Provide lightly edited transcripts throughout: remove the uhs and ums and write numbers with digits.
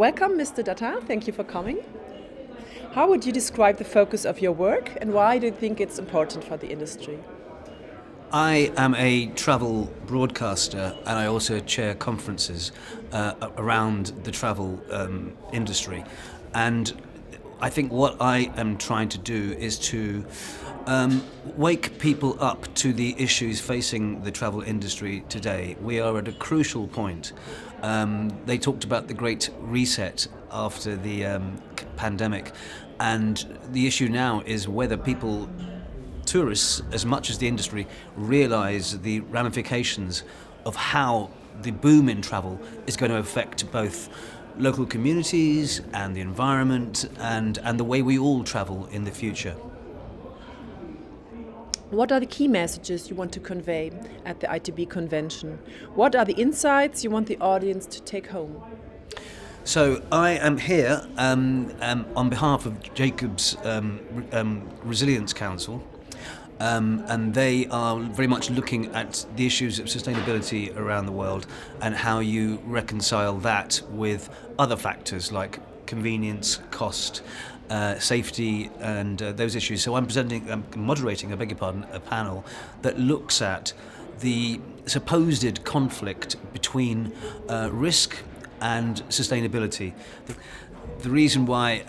Welcome, Mr. Datar. Thank you for coming. How would you describe the focus of your work and why do you think it's important for the industry? I am a travel broadcaster and I also chair conferences around the travel industry. And I think what I am trying to do is to wake people up to the issues facing the travel industry today. We are at a crucial point. They talked about the Great Reset after the pandemic, and the issue now is whether tourists, as much as the industry, realise the ramifications of how the boom in travel is going to affect both local communities and the environment and the way we all travel in the future. What are the key messages you want to convey at the ITB convention? What are the insights you want the audience to take home? So I am here on behalf of Jacob's Resilience Council, and they are very much looking at the issues of sustainability around the world and how you reconcile that with other factors like convenience, cost, safety, and those issues. So I'm moderating, a panel that looks at the supposed conflict between risk and sustainability. The reason why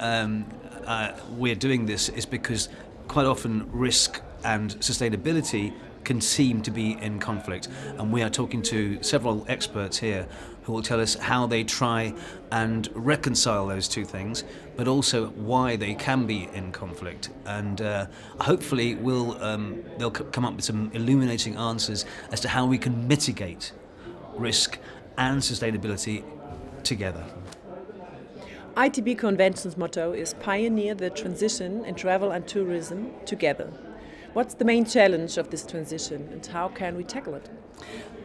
we're doing this is because quite often risk and sustainability can seem to be in conflict, and we are talking to several experts here who will tell us how they try and reconcile those two things, but also why they can be in conflict. And hopefully they'll come up with some illuminating answers as to how we can mitigate risk and sustainability together. ITB Convention's motto is Pioneer the Transition in Travel and Tourism Together. What's the main challenge of this transition and how can we tackle it?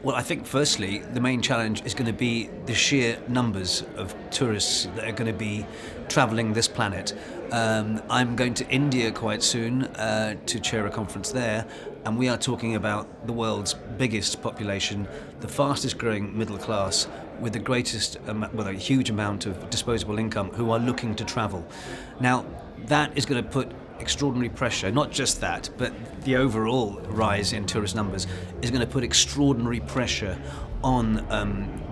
Well, I think firstly, the main challenge is going to be the sheer numbers of tourists that are going to be travelling this planet. I'm going to India quite soon to chair a conference there, and we are talking about the world's biggest population, the fastest growing middle class, with the greatest, a huge amount of disposable income, who are looking to travel. Now, that is going to put extraordinary pressure, not just that, but the overall rise in tourist numbers is going to put extraordinary pressure on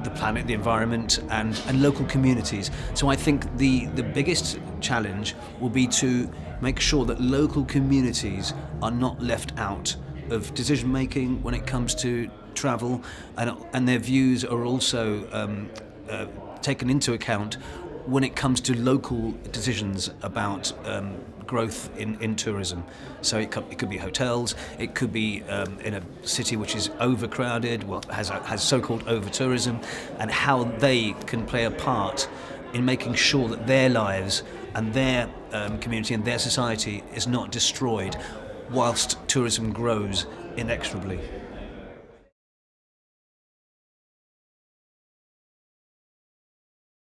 the planet, the environment, and local communities. So I think the biggest challenge will be to make sure that local communities are not left out of decision making when it comes to travel, and their views are also taken into account when it comes to local decisions about growth in tourism. So it could be hotels, it could be in a city which is overcrowded, has so-called over-tourism, and how they can play a part in making sure that their lives and their community and their society is not destroyed whilst tourism grows inexorably.